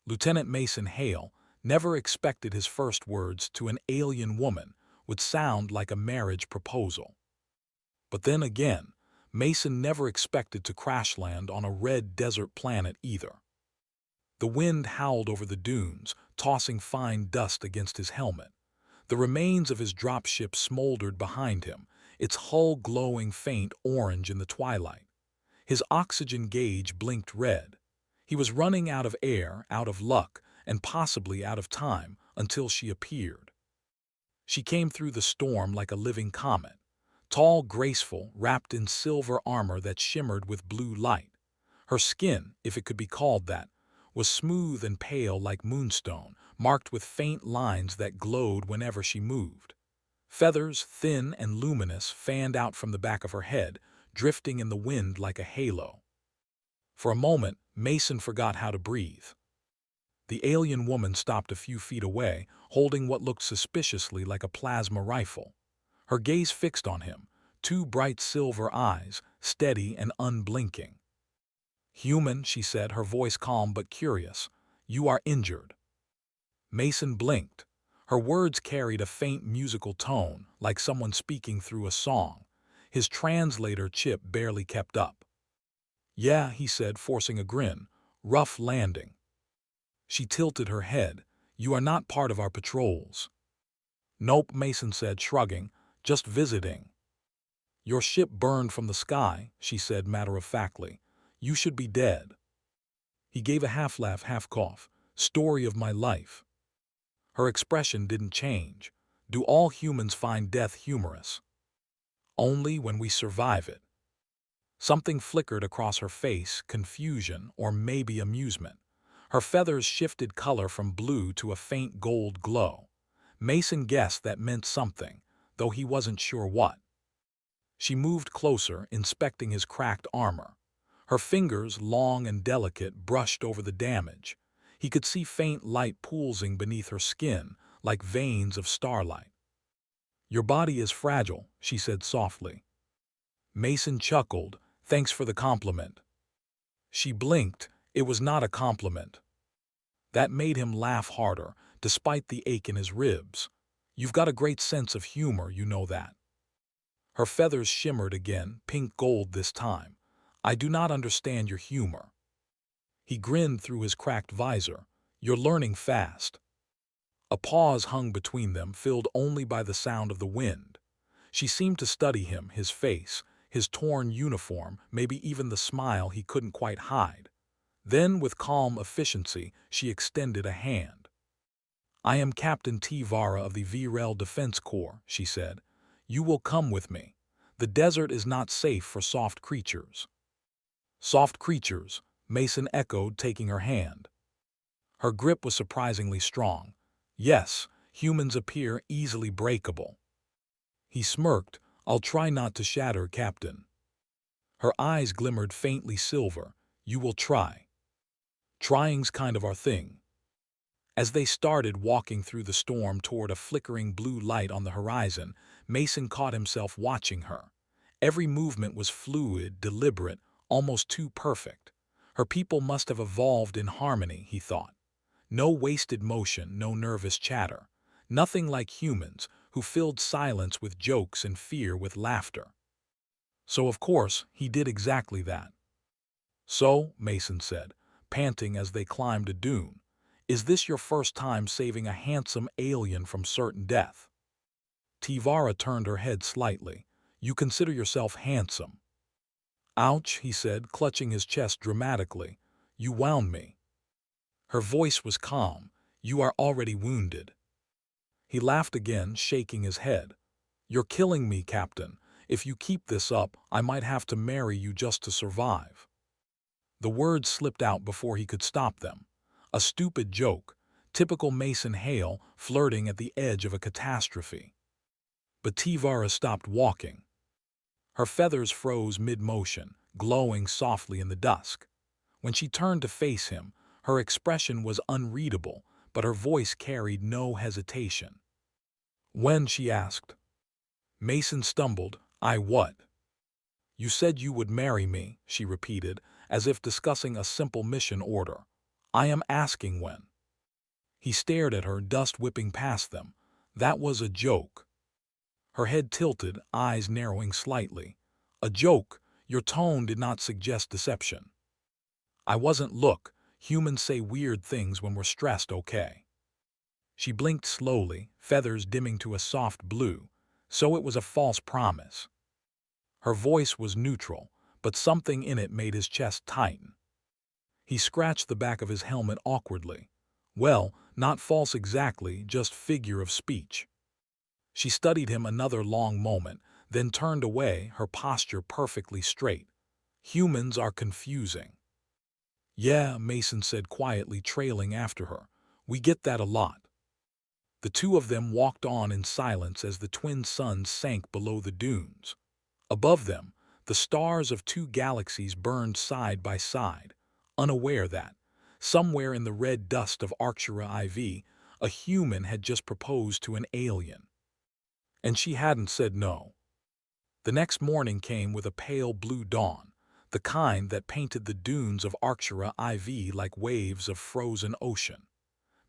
Lieutenant Mason Hale never expected his first words to an alien woman would sound like a marriage proposal. But then again, Mason never expected to crash land on a red desert planet either. The wind howled over the dunes, tossing fine dust against his helmet. The remains of his dropship smoldered behind him, its hull glowing faint orange in the twilight. His oxygen gauge blinked red. He was running out of air, out of luck, and possibly out of time until she appeared. She came through the storm like a living comet, tall, graceful, wrapped in silver armor that shimmered with blue light. Her skin, if it could be called that, was smooth and pale like moonstone, marked with faint lines that glowed whenever she moved. Feathers, thin and luminous, fanned out from the back of her head, drifting in the wind like a halo. For a moment, Mason forgot how to breathe. The alien woman stopped a few feet away, holding what looked suspiciously like a plasma rifle. Her gaze fixed on him, two bright silver eyes, steady and unblinking. "Human," she said, her voice calm but curious. "You are injured." Mason blinked. Her words carried a faint musical tone, like someone speaking through a song. His translator chip barely kept up. "Yeah," he said, forcing a grin. "Rough landing." She tilted her head. "You are not part of our patrols." "Nope," Mason said, shrugging. "Just visiting." "Your ship burned from the sky," she said matter-of-factly. "You should be dead." He gave a half-laugh, half-cough. "Story of my life." Her expression didn't change. "Do all humans find death humorous?" "Only when we survive it." Something flickered across her face, confusion or maybe amusement. Her feathers shifted color from blue to a faint gold glow. Mason guessed that meant something, though he wasn't sure what. She moved closer, inspecting his cracked armor. Her fingers, long and delicate, brushed over the damage. He could see faint light pooling beneath her skin, like veins of starlight. "Your body is fragile," she said softly. Mason chuckled. "Thanks for the compliment." She blinked. It was not a compliment. That made him laugh harder, despite the ache in his ribs. "You've got a great sense of humor, you know that." Her feathers shimmered again, pink gold this time. "I do not understand your humor." He grinned through his cracked visor. "You're learning fast." A pause hung between them, filled only by the sound of the wind. She seemed to study him, his face, his torn uniform, maybe even the smile he couldn't quite hide. Then, with calm efficiency, she extended a hand. "I am Captain T. Vara of the VREL Defense Corps," she said. "You will come with me. The desert is not safe for soft creatures." "Soft creatures," Mason echoed, taking her hand. Her grip was surprisingly strong. "Yes, humans appear easily breakable." He smirked. "I'll try not to shatter, Captain." Her eyes glimmered faintly silver. "You will try." "Trying's kind of our thing." As they started walking through the storm toward a flickering blue light on the horizon, Mason caught himself watching her. Every movement was fluid, deliberate, almost too perfect. Her people must have evolved in harmony, he thought. No wasted motion, no nervous chatter. Nothing like humans, who filled silence with jokes and fear with laughter. So, of course, he did exactly that. "So," Mason said, panting as they climbed a dune, "is this your first time saving a handsome alien from certain death?" Tivara turned her head slightly. "You consider yourself handsome." "Ouch," he said, clutching his chest dramatically. "You wound me." Her voice was calm. "You are already wounded." He laughed again, shaking his head. "You're killing me, Captain. If you keep this up, I might have to marry you just to survive." The words slipped out before he could stop them. A stupid joke, typical Mason Hale flirting at the edge of a catastrophe. But Tivara stopped walking. Her feathers froze mid-motion, glowing softly in the dusk. When she turned to face him, her expression was unreadable, but her voice carried no hesitation. "When?" she asked. Mason stumbled. "I what?" "You said you would marry me," she repeated, as if discussing a simple mission order. I am asking when. He stared at her, dust whipping past them. That was a joke. Her head tilted, eyes narrowing slightly. A joke? Your tone did not suggest deception. I wasn't. Look, humans say weird things when we're stressed, okay? She blinked slowly, feathers dimming to a soft blue. So it was a false promise. Her voice was neutral, but something in it made his chest tighten. He scratched the back of his helmet awkwardly. Well, not false exactly, just figure of speech. She studied him another long moment, then turned away, her posture perfectly straight. Humans are confusing. Yeah, Mason said quietly, trailing after her. We get that a lot. The two of them walked on in silence as the twin suns sank below the dunes. Above them, the stars of two galaxies burned side by side, unaware that, somewhere in the red dust of Arctura IV, a human had just proposed to an alien. And she hadn't said no. The next morning came with a pale blue dawn, the kind that painted the dunes of Arctura IV like waves of frozen ocean.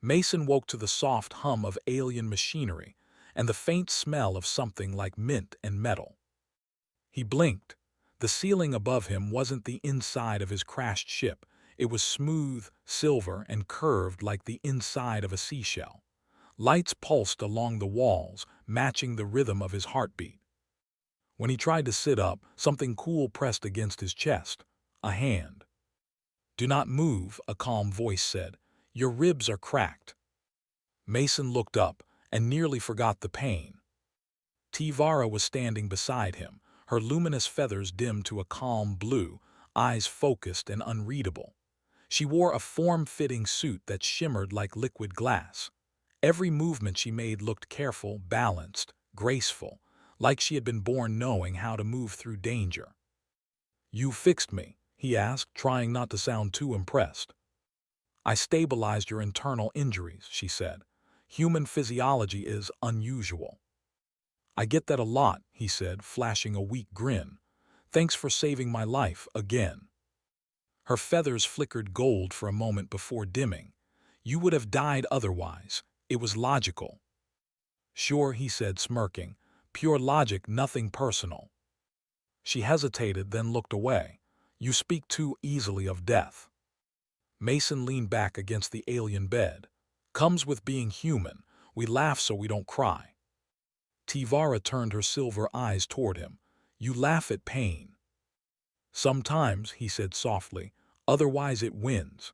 Mason woke to the soft hum of alien machinery and the faint smell of something like mint and metal. He blinked. The ceiling above him wasn't the inside of his crashed ship. It was smooth, silver, and curved like the inside of a seashell. Lights pulsed along the walls, matching the rhythm of his heartbeat. When he tried to sit up, something cool pressed against his chest. A hand. Do not move, a calm voice said. Your ribs are cracked. Mason looked up and nearly forgot the pain. Tivara was standing beside him, her luminous feathers dimmed to a calm blue, eyes focused and unreadable. She wore a form-fitting suit that shimmered like liquid glass. Every movement she made looked careful, balanced, graceful, like she had been born knowing how to move through danger. You fixed me, he asked, trying not to sound too impressed. I stabilized your internal injuries, she said. Human physiology is unusual. I get that a lot, he said, flashing a weak grin. Thanks for saving my life again. Her feathers flickered gold for a moment before dimming. You would have died otherwise. It was logical. Sure, he said, smirking. Pure logic, nothing personal. She hesitated, then looked away. You speak too easily of death. Mason leaned back against the alien bed. Comes with being human. We laugh so we don't cry. Tivara turned her silver eyes toward him. You laugh at pain. Sometimes, he said softly, otherwise it wins.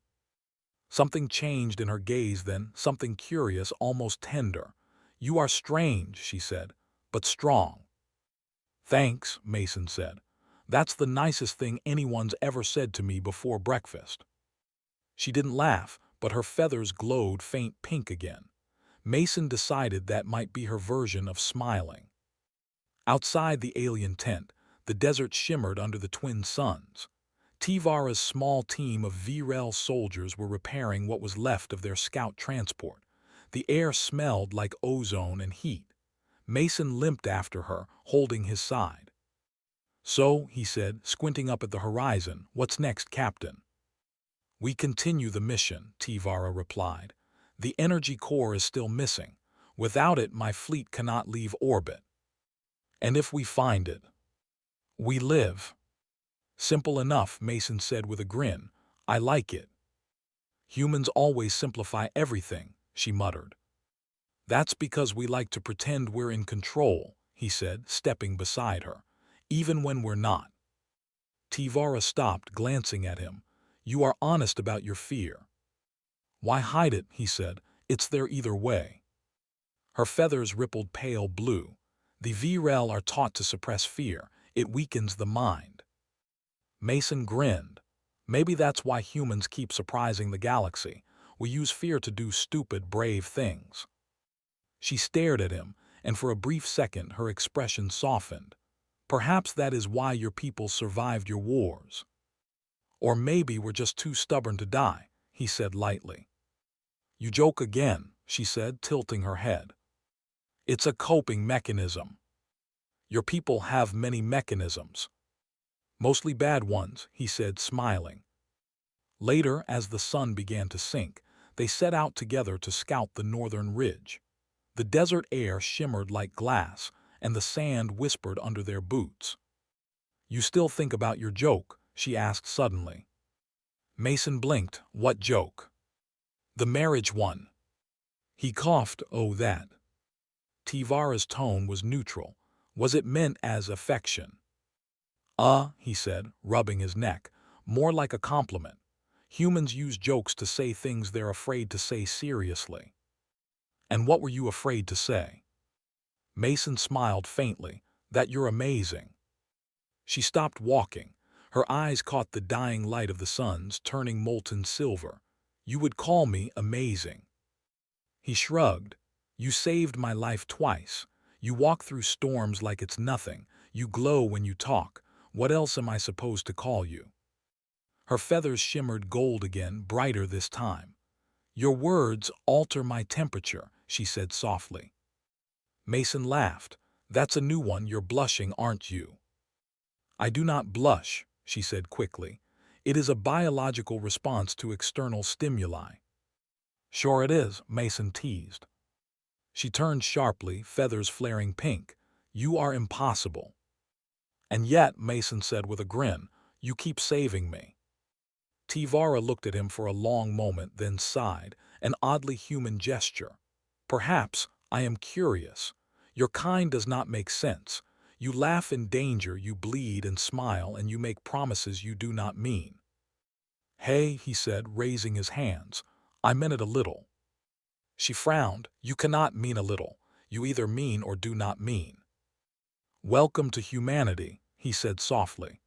Something changed in her gaze then, something curious, almost tender. You are strange, she said, but strong. Thanks, Mason said. That's the nicest thing anyone's ever said to me before breakfast. She didn't laugh, but her feathers glowed faint pink again. Mason decided that might be her version of smiling. Outside the alien tent, the desert shimmered under the twin suns. Tivara's small team of VREL soldiers were repairing what was left of their scout transport. The air smelled like ozone and heat. Mason limped after her, holding his side. So, he said, squinting up at the horizon, what's next, Captain? We continue the mission, Tivara replied. The energy core is still missing. Without it, my fleet cannot leave orbit. And if we find it, we live. Simple enough, Mason said with a grin. I like it. Humans always simplify everything, she muttered. That's because we like to pretend we're in control, he said, stepping beside her, even when we're not. Tivara stopped, glancing at him. You are honest about your fear. Why hide it, he said. It's there either way. Her feathers rippled pale blue. The VREL are taught to suppress fear. It weakens the mind. Mason grinned. Maybe that's why humans keep surprising the galaxy. We use fear to do stupid, brave things. She stared at him, and for a brief second her expression softened. Perhaps that is why your people survived your wars. Or maybe we're just too stubborn to die, he said lightly. You joke again, she said, tilting her head. It's a coping mechanism. Your people have many mechanisms. Mostly bad ones, he said, smiling. Later, as the sun began to sink, they set out together to scout the northern ridge. The desert air shimmered like glass, and the sand whispered under their boots. "You still think about your joke?" she asked suddenly. Mason blinked. "What joke?" "The marriage one." He coughed. "Oh, that." Tivara's tone was neutral. Was it meant as affection? He said, rubbing his neck, more like a compliment. Humans use jokes to say things they're afraid to say seriously. And what were you afraid to say? Mason smiled faintly. That you're amazing. She stopped walking. Her eyes caught the dying light of the suns, turning molten silver. You would call me amazing. He shrugged. You saved my life twice. You walk through storms like it's nothing. You glow when you talk. What else am I supposed to call you? Her feathers shimmered gold again, brighter this time. Your words alter my temperature, she said softly. Mason laughed. That's a new one. You're blushing, aren't you? I do not blush, she said quickly. It is a biological response to external stimuli. Sure it is, Mason teased. She turned sharply, feathers flaring pink. You are impossible. And yet, Mason said with a grin, you keep saving me. Tivara looked at him for a long moment, then sighed, an oddly human gesture. Perhaps I am curious. Your kind does not make sense. You laugh in danger, you bleed and smile, and you make promises you do not mean. Hey, he said, raising his hands. I meant it a little. She frowned. You cannot mean a little. You either mean or do not mean. Welcome to humanity, he said softly.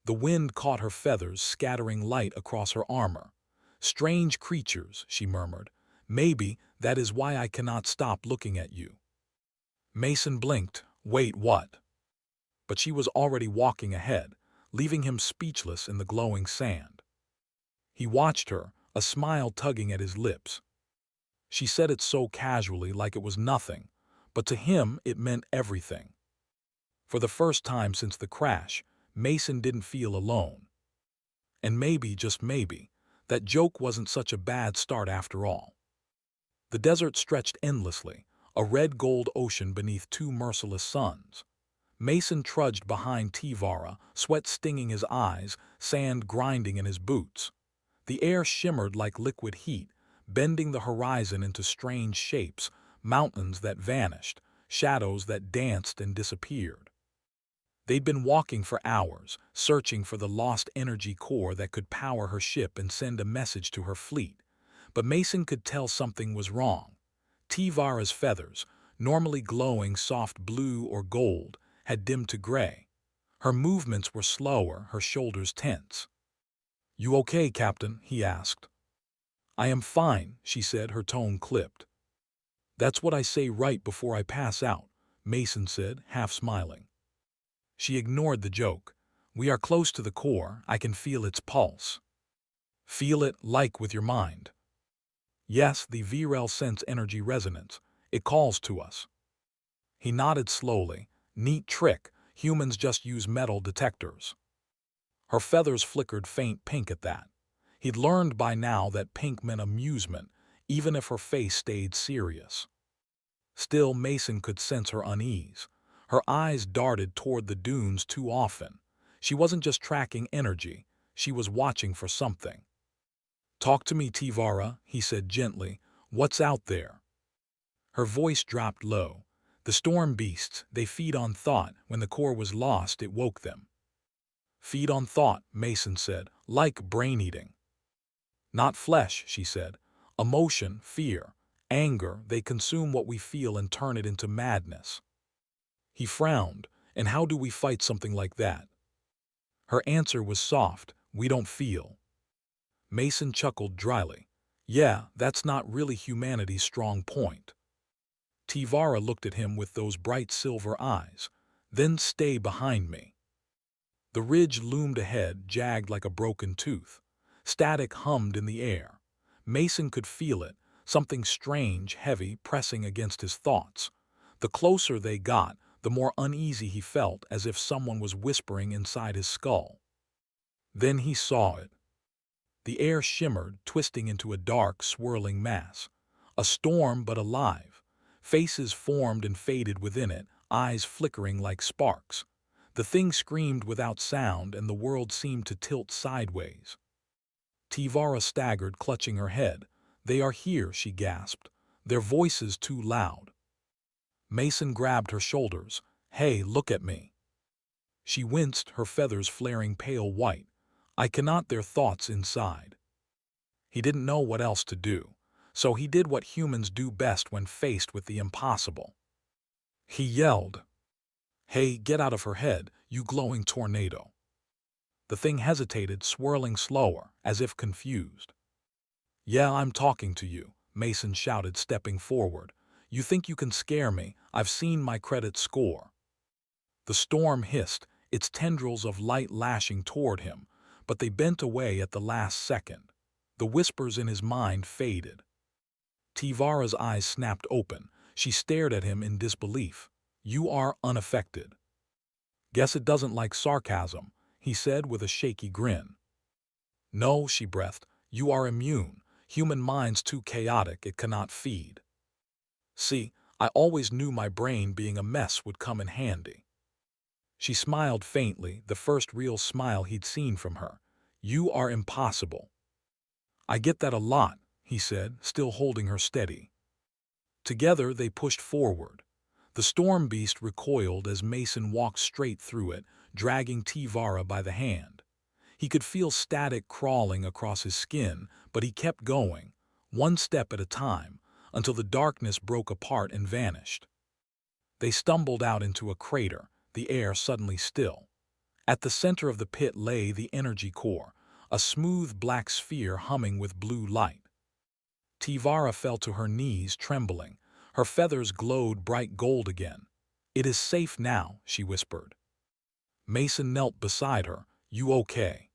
The wind caught her feathers, scattering light across her armor. Strange creatures, she murmured. Maybe that is why I cannot stop looking at you. Mason blinked. Wait, what? But she was already walking ahead, leaving him speechless in the glowing sand. He watched her, a smile tugging at his lips. She said it so casually, like it was nothing, but to him it meant everything. For the first time since the crash, Mason didn't feel alone. And maybe, just maybe, that joke wasn't such a bad start after all. The desert stretched endlessly, a red-gold ocean beneath two merciless suns. Mason trudged behind Tivara, sweat stinging his eyes, sand grinding in his boots. The air shimmered like liquid heat, bending the horizon into strange shapes, mountains that vanished, shadows that danced and disappeared. They'd been walking for hours, searching for the lost energy core that could power her ship and send a message to her fleet. But Mason could tell something was wrong. Tivara's feathers, normally glowing soft blue or gold, had dimmed to gray. Her movements were slower, her shoulders tense. You okay, Captain? He asked. I am fine, she said, her tone clipped. That's what I say right before I pass out, Mason said, half smiling. She ignored the joke. We are close to the core, I can feel its pulse. Feel it, like with your mind. Yes, the VREL sense energy resonance. It calls to us. He nodded slowly. Neat trick, humans just use metal detectors. Her feathers flickered faint pink at that. He'd learned by now that pink meant amusement, even if her face stayed serious. Still, Mason could sense her unease. Her eyes darted toward the dunes too often. She wasn't just tracking energy, she was watching for something. Talk to me, Tivara, he said gently. What's out there? Her voice dropped low. The storm beasts, they feed on thought. When the core was lost, it woke them. Feed on thought, Mason said, like brain-eating. Not flesh, she said. Emotion, fear, anger, they consume what we feel and turn it into madness. He frowned. And how do we fight something like that? Her answer was soft. We don't feel. Mason chuckled dryly. Yeah, that's not really humanity's strong point. Tivara looked at him with those bright silver eyes. Then stay behind me. The ridge loomed ahead, jagged like a broken tooth. Static hummed in the air. Mason could feel it, something strange, heavy, pressing against his thoughts. The closer they got, the more uneasy he felt, as if someone was whispering inside his skull. Then he saw it. The air shimmered, twisting into a dark, swirling mass. A storm, but alive. Faces formed and faded within it, eyes flickering like sparks. The thing screamed without sound, and the world seemed to tilt sideways. Tivara staggered, clutching her head. "They are here," she gasped. "Their voices too loud." Mason grabbed her shoulders. "Hey, look at me." She winced, her feathers flaring pale white. "I cannot their thoughts inside." He didn't know what else to do, so he did what humans do best when faced with the impossible. He yelled, "Hey, get out of her head, you glowing tornado." The thing hesitated, swirling slower, as if confused. "Yeah, I'm talking to you," Mason shouted, stepping forward. "You think you can scare me? I've seen my credit score." The storm hissed, its tendrils of light lashing toward him, but they bent away at the last second. The whispers in his mind faded. Tivara's eyes snapped open. She stared at him in disbelief. "You are unaffected." "Guess it doesn't like sarcasm," he said with a shaky grin. "No," she breathed, "you are immune. Human mind's too chaotic, it cannot feed." "See, I always knew my brain being a mess would come in handy." She smiled faintly, the first real smile he'd seen from her. "You are impossible." "I get that a lot," he said, still holding her steady. Together they pushed forward. The storm beast recoiled as Mason walked straight through it, dragging Tivara by the hand. He could feel static crawling across his skin, but he kept going, one step at a time, until the darkness broke apart and vanished. They stumbled out into a crater, the air suddenly still. At the center of the pit lay the energy core, a smooth black sphere humming with blue light. Tivara fell to her knees, trembling. Her feathers glowed bright gold again. "It is safe now," she whispered. Mason knelt beside her. "You okay?"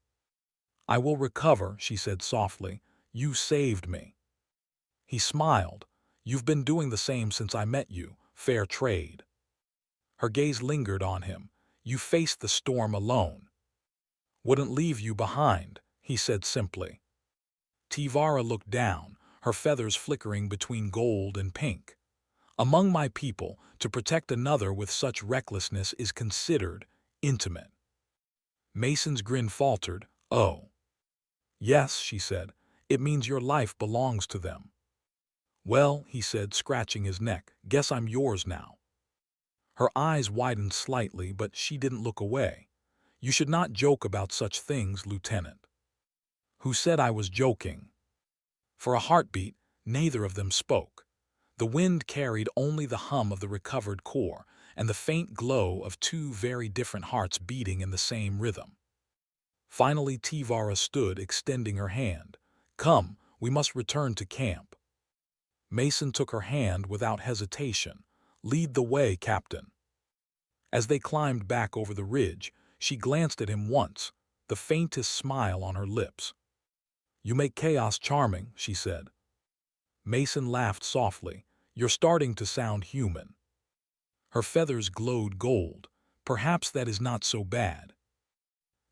"I will recover," she said softly. "You saved me." He smiled. "You've been doing the same since I met you. Fair trade." Her gaze lingered on him. "You faced the storm alone." "Wouldn't leave you behind," he said simply. Tivara looked down, her feathers flickering between gold and pink. "Among my people, to protect another with such recklessness is considered intimate." Mason's grin faltered. "Oh." "Yes," she said, "it means your life belongs to them." "Well," he said, scratching his neck, "guess I'm yours now." Her eyes widened slightly, but she didn't look away. "You should not joke about such things, Lieutenant." "Who said I was joking?" For a heartbeat, neither of them spoke. The wind carried only the hum of the recovered core and the faint glow of two very different hearts beating in the same rhythm. Finally Tivara stood, extending her hand. "Come, we must return to camp." Mason took her hand without hesitation. "Lead the way, Captain." As they climbed back over the ridge, she glanced at him once, the faintest smile on her lips. "You make chaos charming," she said. Mason laughed softly. "You're starting to sound human." Her feathers glowed gold. "Perhaps that is not so bad."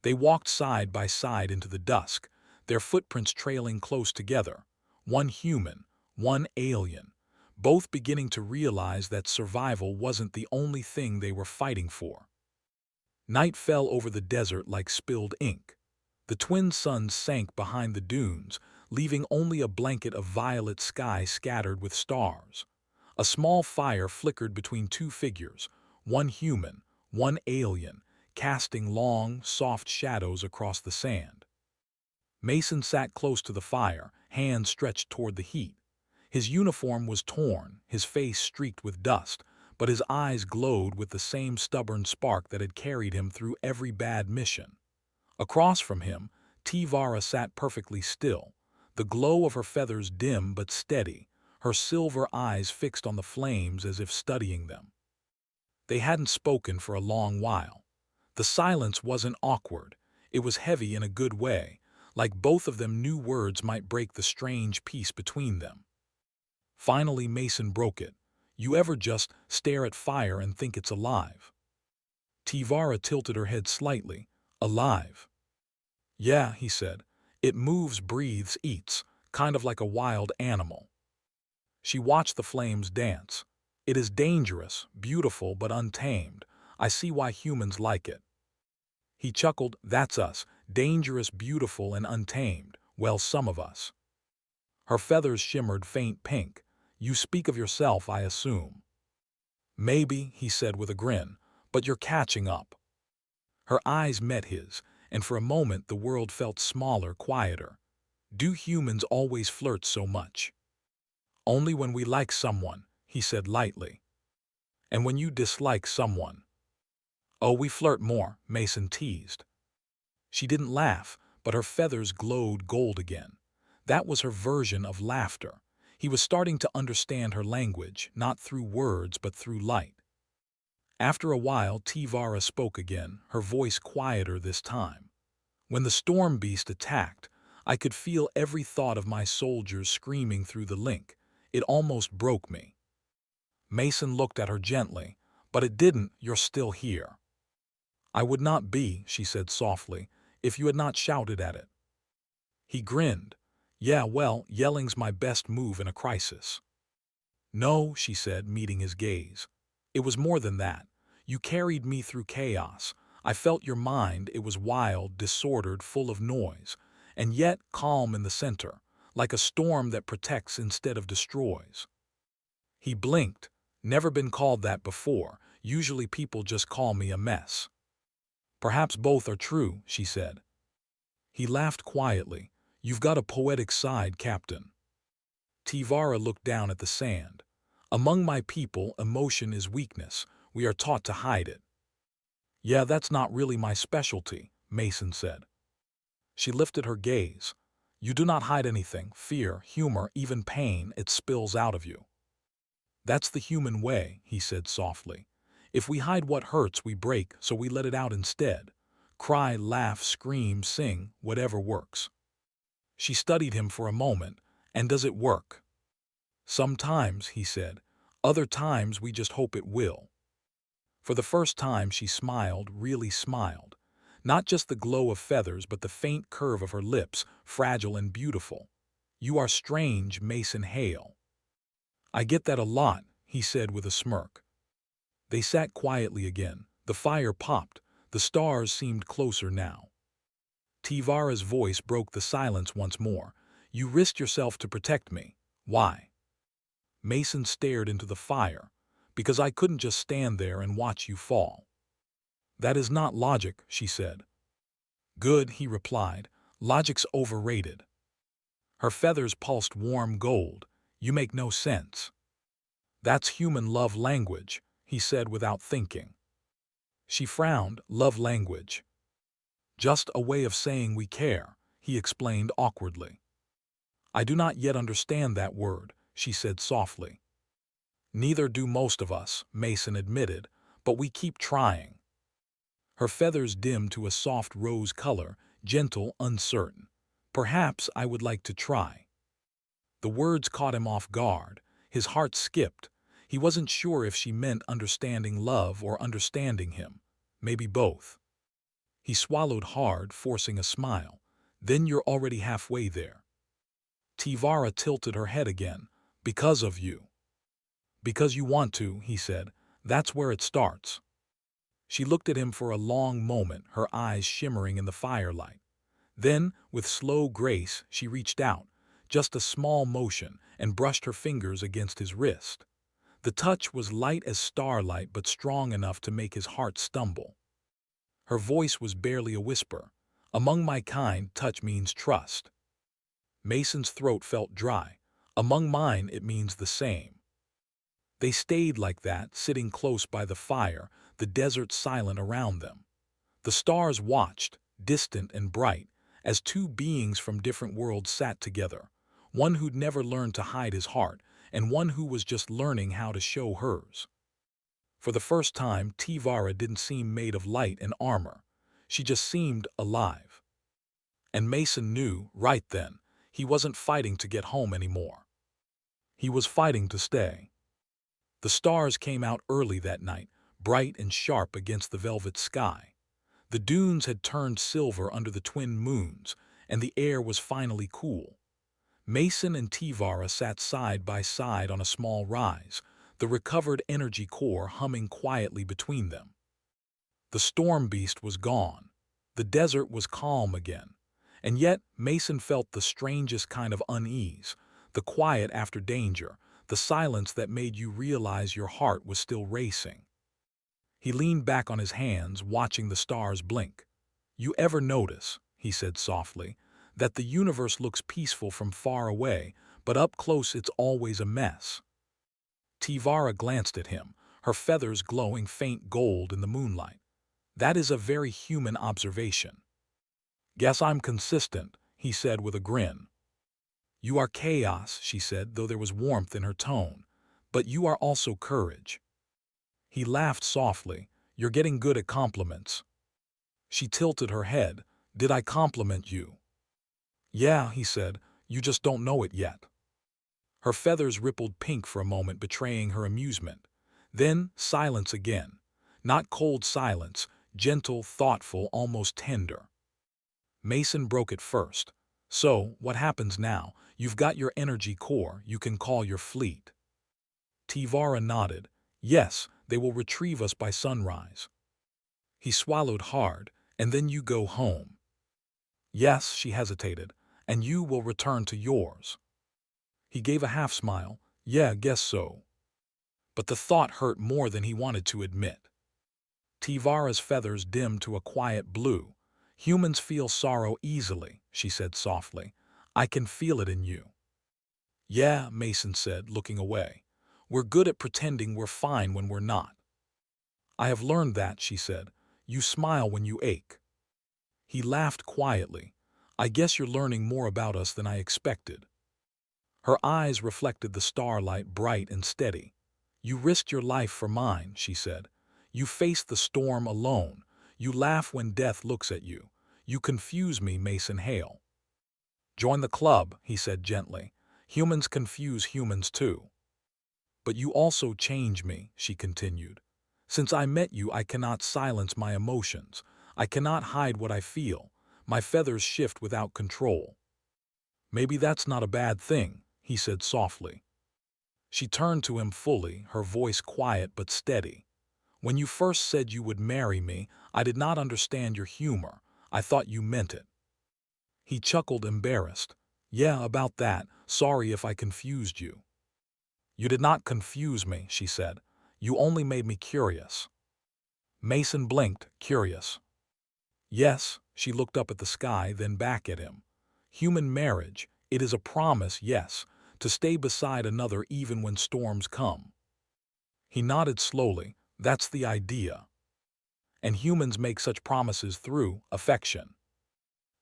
They walked side by side into the dusk, their footprints trailing close together. One human, one alien, both beginning to realize that survival wasn't the only thing they were fighting for. Night fell over the desert like spilled ink. The twin suns sank behind the dunes, leaving only a blanket of violet sky scattered with stars. A small fire flickered between two figures, one human, one alien, casting long, soft shadows across the sand. Mason sat close to the fire, hands stretched toward the heat. His uniform was torn, his face streaked with dust, but his eyes glowed with the same stubborn spark that had carried him through every bad mission. Across from him, Tivara sat perfectly still, the glow of her feathers dim but steady, her silver eyes fixed on the flames as if studying them. They hadn't spoken for a long while. The silence wasn't awkward, it was heavy in a good way, like both of them knew words might break the strange peace between them. Finally Mason broke it. "You ever just stare at fire and think it's alive?" Tivara tilted her head slightly. "Alive?" "Yeah," he said. It moves, breathes, eats, kind of like a wild animal. She watched the flames dance. It is dangerous, beautiful, but untamed. I see why humans like it. He chuckled, that's us, dangerous, beautiful, and untamed. Well, some of us. Her feathers shimmered faint pink. You speak of yourself, I assume. Maybe, he said with a grin, but you're catching up. Her eyes met his, and for a moment the world felt smaller, quieter. Do humans always flirt so much? Only when we like someone, he said lightly. And when you dislike someone. Oh, we flirt more, Mason teased. She didn't laugh, but her feathers glowed gold again. That was her version of laughter. He was starting to understand her language, not through words but through light. After a while, Tivara spoke again, her voice quieter this time. When the storm beast attacked, I could feel every thought of my soldiers screaming through the link. It almost broke me. Mason looked at her gently. But it didn't, you're still here. I would not be, she said softly, if you had not shouted at it. He grinned. Yeah, well, yelling's my best move in a crisis. No, she said, meeting his gaze. It was more than that. You carried me through chaos. I felt your mind, it was wild, disordered, full of noise, and yet calm in the center, like a storm that protects instead of destroys. He blinked. Never been called that before. Usually people just call me a mess. Perhaps both are true, she said. He laughed quietly. You've got a poetic side, Captain. Tivara looked down at the sand. Among my people, emotion is weakness. We are taught to hide it. Yeah, that's not really my specialty, Mason said. She lifted her gaze. You do not hide anything, fear, humor, even pain, it spills out of you. That's the human way, he said softly. If we hide what hurts, we break, so we let it out instead. Cry, laugh, scream, sing, whatever works. She studied him for a moment. And does it work? Sometimes, he said. Other times we just hope it will. For the first time she smiled, really smiled. Not just the glow of feathers, but the faint curve of her lips, fragile and beautiful. You are strange, Mason Hale. I get that a lot, he said with a smirk. They sat quietly again. The fire popped. The stars seemed closer now. Tivara's voice broke the silence once more. You risked yourself to protect me. Why? Mason stared into the fire. Because I couldn't just stand there and watch you fall. That is not logic, she said. Good, he replied. Logic's overrated. Her feathers pulsed warm gold. You make no sense. That's human love language, he said without thinking. She frowned. Love language. Just a way of saying we care, he explained awkwardly. I do not yet understand that word, she said softly. Neither do most of us, Mason admitted, but we keep trying. Her feathers dimmed to a soft rose color, gentle, uncertain. Perhaps I would like to try. The words caught him off guard. His heart skipped. He wasn't sure if she meant understanding love or understanding him. Maybe both. He swallowed hard, forcing a smile. Then you're already halfway there. Tivara tilted her head again. Because of you. Because you want to, he said. That's where it starts. She looked at him for a long moment, her eyes shimmering in the firelight. Then, with slow grace, she reached out, just a small motion, and brushed her fingers against his wrist. The touch was light as starlight but strong enough to make his heart stumble. Her voice was barely a whisper. Among my kind, touch means trust. Mason's throat felt dry. Among mine, it means the same. They stayed like that, sitting close by the fire, the desert silent around them. The stars watched, distant and bright, as two beings from different worlds sat together, one who'd never learned to hide his heart, and one who was just learning how to show hers. For the first time, Tivara didn't seem made of light and armor. She just seemed alive. And Mason knew, right then, he wasn't fighting to get home anymore. He was fighting to stay. The stars came out early that night, bright and sharp against the velvet sky. The dunes had turned silver under the twin moons, and the air was finally cool. Mason and Tivara sat side by side on a small rise, the recovered energy core humming quietly between them. The storm beast was gone. The desert was calm again. And yet Mason felt the strangest kind of unease, the quiet after danger, the silence that made you realize your heart was still racing. He leaned back on his hands, watching the stars blink. "You ever notice," he said softly, "that the universe looks peaceful from far away, but up close it's always a mess?" Tivara glanced at him, her feathers glowing faint gold in the moonlight. "That is a very human observation." "Guess I'm consistent," he said with a grin. "You are chaos," she said, though there was warmth in her tone. "But you are also courage." He laughed softly. "You're getting good at compliments." She tilted her head. "Did I compliment you?" "Yeah," he said. "You just don't know it yet." Her feathers rippled pink for a moment, betraying her amusement. Then silence again. Not cold silence, gentle, thoughtful, almost tender. Mason broke it first. "So, what happens now? You've got your energy core, you can call your fleet." Tivara nodded. "Yes, they will retrieve us by sunrise." He swallowed hard. "And then you go home." "Yes," she hesitated, "and you will return to yours." He gave a half smile. "Yeah, guess so." But the thought hurt more than he wanted to admit. Tivara's feathers dimmed to a quiet blue. "Humans feel sorrow easily," she said softly. "I can feel it in you." "Yeah," Mason said, looking away. "We're good at pretending we're fine when we're not." "I have learned that," she said. "You smile when you ache." He laughed quietly. "I guess you're learning more about us than I expected." Her eyes reflected the starlight, bright and steady. "You risked your life for mine," she said. "You faced the storm alone. You laugh when death looks at you. You confuse me, Mason Hale." "Join the club," he said gently. "Humans confuse humans too." "But you also change me," she continued. "Since I met you, I cannot silence my emotions. I cannot hide what I feel. My feathers shift without control." "Maybe that's not a bad thing," he said softly. She turned to him fully, her voice quiet but steady. "When you first said you would marry me, I did not understand your humor. I thought you meant it." He chuckled, embarrassed. "Yeah, about that. Sorry if I confused you." "You did not confuse me," she said. "You only made me curious." Mason blinked, curious. "Yes," she looked up at the sky, then back at him. "Human marriage, it is a promise, yes, to stay beside another even when storms come." He nodded slowly. "That's the idea." "And humans make such promises through affection."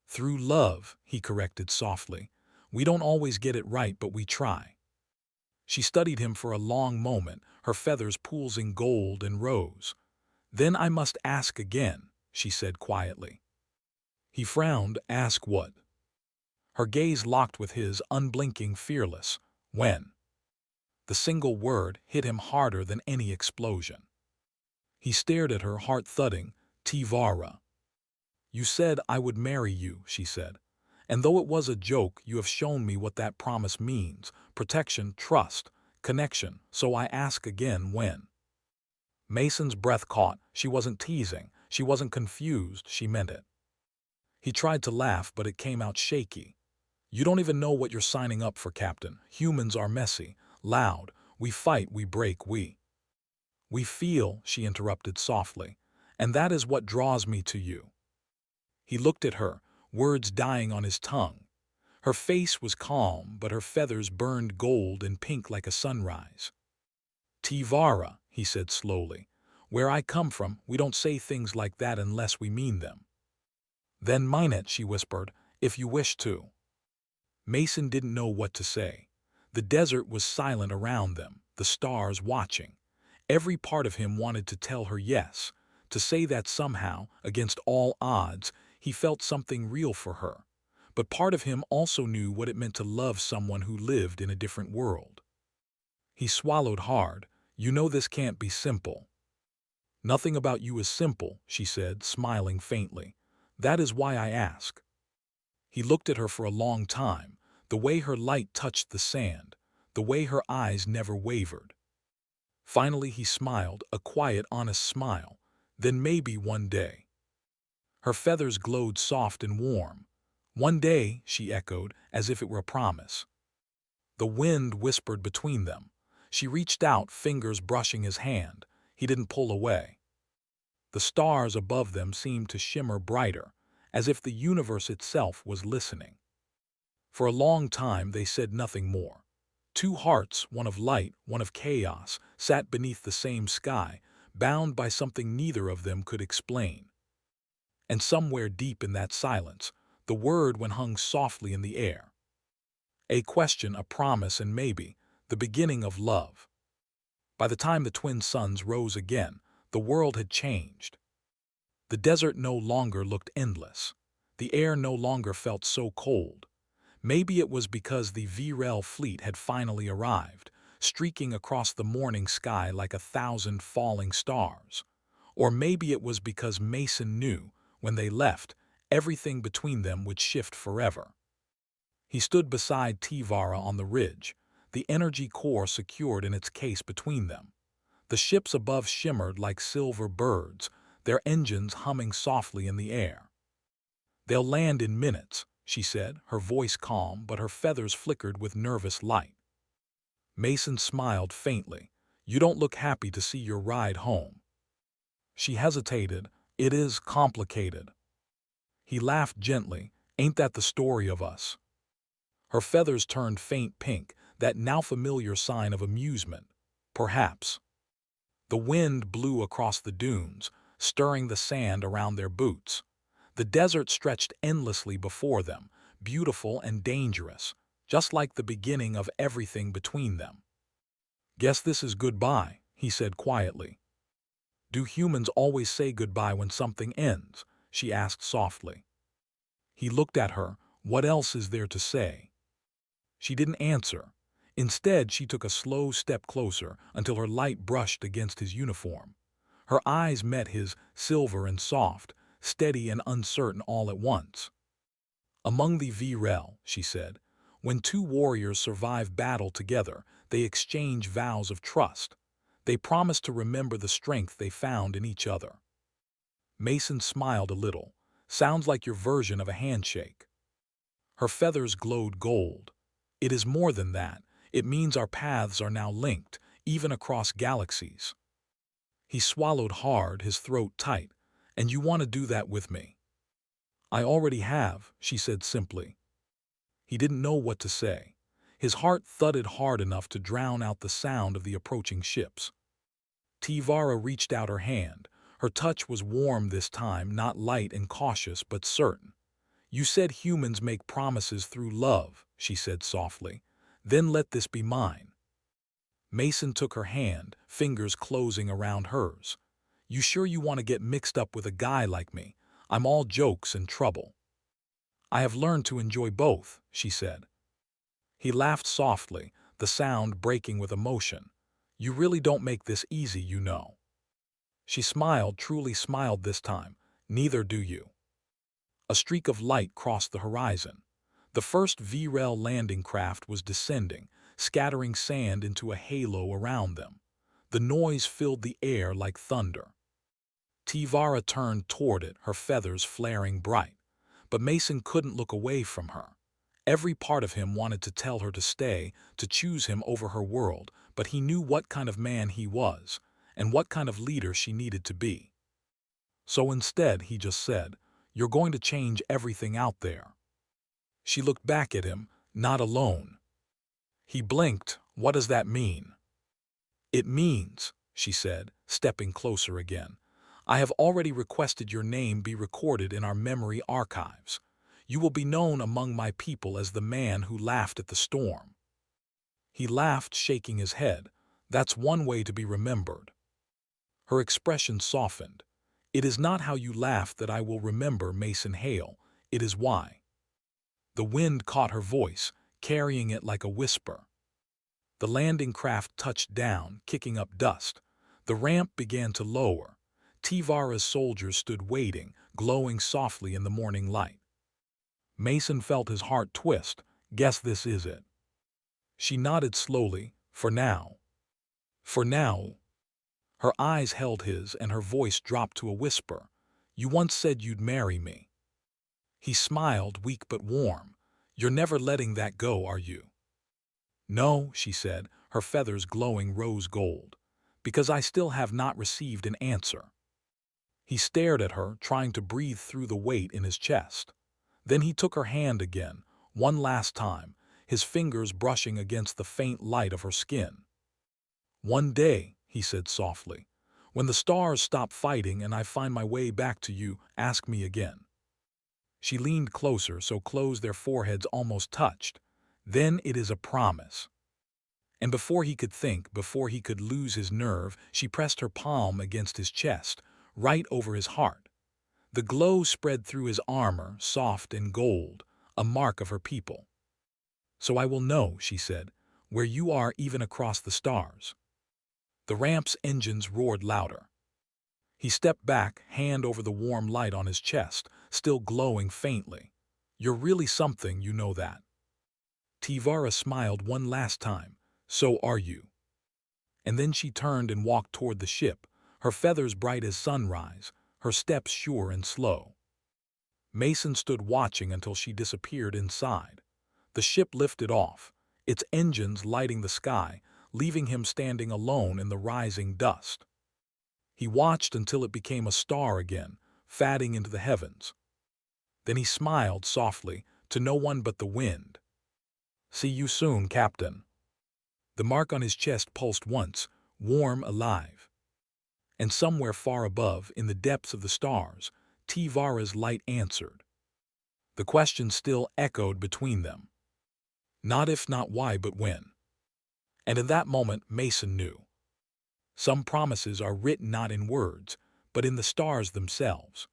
"Through love," he corrected softly. "We don't always get it right, but we try." She studied him for a long moment, her feathers pooling gold and rose. "Then I must ask again," she said quietly. He frowned. "Ask what?" Her gaze locked with his, unblinking, fearless. "When?" The single word hit him harder than any explosion. He stared at her, heart thudding. "Tivara." "You said I would marry you," she said. "And though it was a joke, you have shown me what that promise means. Protection, trust, connection. So I ask again, when?" Mason's breath caught. She wasn't teasing. She wasn't confused. She meant it. He tried to laugh, but it came out shaky. "You don't even know what you're signing up for, Captain. Humans are messy, loud. We fight, we break, we feel," she interrupted softly. "And that is what draws me to you." He looked at her, words dying on his tongue. Her face was calm, but her feathers burned gold and pink like a sunrise. "Tivara," he said slowly, "where I come from, we don't say things like that unless we mean them." "Then mine it," she whispered, "if you wish to." Mason didn't know what to say. The desert was silent around them, the stars watching. Every part of him wanted to tell her yes, to say that somehow, against all odds, he felt something real for her. But part of him also knew what it meant to love someone who lived in a different world. He swallowed hard. "You know this can't be simple." "Nothing about you is simple," she said, smiling faintly. "That is why I ask." He looked at her for a long time, the way her light touched the sand, the way her eyes never wavered. Finally he smiled, a quiet, honest smile. Then maybe one day. Her feathers glowed soft and warm. One day, she echoed, as if it were a promise. The wind whispered between them. She reached out, fingers brushing his hand. He didn't pull away. The stars above them seemed to shimmer brighter, as if the universe itself was listening. For a long time they said nothing more. Two hearts, one of light, one of chaos, sat beneath the same sky, bound by something neither of them could explain. And somewhere deep in that silence, the word went hung softly in the air. A question, a promise, and maybe the beginning of love. By the time the twin suns rose again, the world had changed. The desert no longer looked endless. The air no longer felt so cold. Maybe it was because the Virel fleet had finally arrived, streaking across the morning sky like 1,000 falling stars. Or maybe it was because Mason knew, when they left, everything between them would shift forever. He stood beside Tivara on the ridge, the energy core secured in its case between them. The ships above shimmered like silver birds, their engines humming softly in the air. "They'll land in minutes," she said, her voice calm, but her feathers flickered with nervous light. Mason smiled faintly. "You don't look happy to see your ride home." She hesitated. "It is complicated." He laughed gently. "Ain't that the story of us?" Her feathers turned faint pink, that now familiar sign of amusement. Perhaps. The wind blew across the dunes, stirring the sand around their boots. The desert stretched endlessly before them, beautiful and dangerous, just like the beginning of everything between them. "Guess this is goodbye," he said quietly. "Do humans always say goodbye when something ends?" she asked softly. He looked at her. "What else is there to say?" She didn't answer. Instead, she took a slow step closer until her light brushed against his uniform. Her eyes met his, silver and soft, steady and uncertain all at once. "Among the Virel," she said, "when two warriors survive battle together, they exchange vows of trust. They promise to remember the strength they found in each other." Mason smiled a little. "Sounds like your version of a handshake." Her feathers glowed gold. "It is more than that. It means our paths are now linked, even across galaxies." He swallowed hard, his throat tight. "And you want to do that with me?" "I already have," she said simply. He didn't know what to say. His heart thudded hard enough to drown out the sound of the approaching ships. Tivara reached out her hand. Her touch was warm this time, not light and cautious, but certain. "You said humans make promises through love," she said softly. "Then let this be mine." Mason took her hand, fingers closing around hers. "You sure you want to get mixed up with a guy like me? I'm all jokes and trouble." "I have learned to enjoy both," she said. He laughed softly, the sound breaking with emotion. "You really don't make this easy, you know." She smiled, truly smiled this time. "Neither do you." A streak of light crossed the horizon. The first Virel landing craft was descending, scattering sand into a halo around them. The noise filled the air like thunder. Tivara turned toward it, her feathers flaring bright. But Mason couldn't look away from her. Every part of him wanted to tell her to stay, to choose him over her world, but he knew what kind of man he was, and what kind of leader she needed to be. So instead, he just said, "You're going to change everything out there." She looked back at him, not alone. He blinked. "What does that mean?" "It means," she said, stepping closer again, "I have already requested your name be recorded in our memory archives. You will be known among my people as the man who laughed at the storm." He laughed, shaking his head. "That's one way to be remembered." Her expression softened. "It is not how you laugh that I will remember, Mason Hale. It is why." The wind caught her voice, carrying it like a whisper. The landing craft touched down, kicking up dust. The ramp began to lower. Tivara's soldiers stood waiting, glowing softly in the morning light. Mason felt his heart twist. Guess this is it. She nodded slowly. For now. For now. Her eyes held his and her voice dropped to a whisper. You once said you'd marry me. He smiled, weak but warm. You're never letting that go, are you? No, she said, her feathers glowing rose gold. Because I still have not received an answer. He stared at her, trying to breathe through the weight in his chest. Then he took her hand again, one last time, his fingers brushing against the faint light of her skin. One day, he said softly, when the stars stop fighting and I find my way back to you, ask me again. She leaned closer, so close their foreheads almost touched. Then it is a promise. And before he could think, before he could lose his nerve, she pressed her palm against his chest, right over his heart. The glow spread through his armor, soft and gold, a mark of her people. So I will know, she said, where you are even across the stars. The ramp's engines roared louder. He stepped back, hand over the warm light on his chest, still glowing faintly. You're really something, you know that. Tivara smiled one last time. So are you. And then she turned and walked toward the ship, her feathers bright as sunrise, her steps sure and slow. Mason stood watching until she disappeared inside. The ship lifted off, its engines lighting the sky, leaving him standing alone in the rising dust. He watched until it became a star again, fading into the heavens. Then he smiled softly, to no one but the wind. See you soon, Captain. The mark on his chest pulsed once, warm, alive. And somewhere far above, in the depths of the stars, Tivara's light answered. The question still echoed between them. Not if, not why, but when. And in that moment, Mason knew. Some promises are written not in words, but in the stars themselves.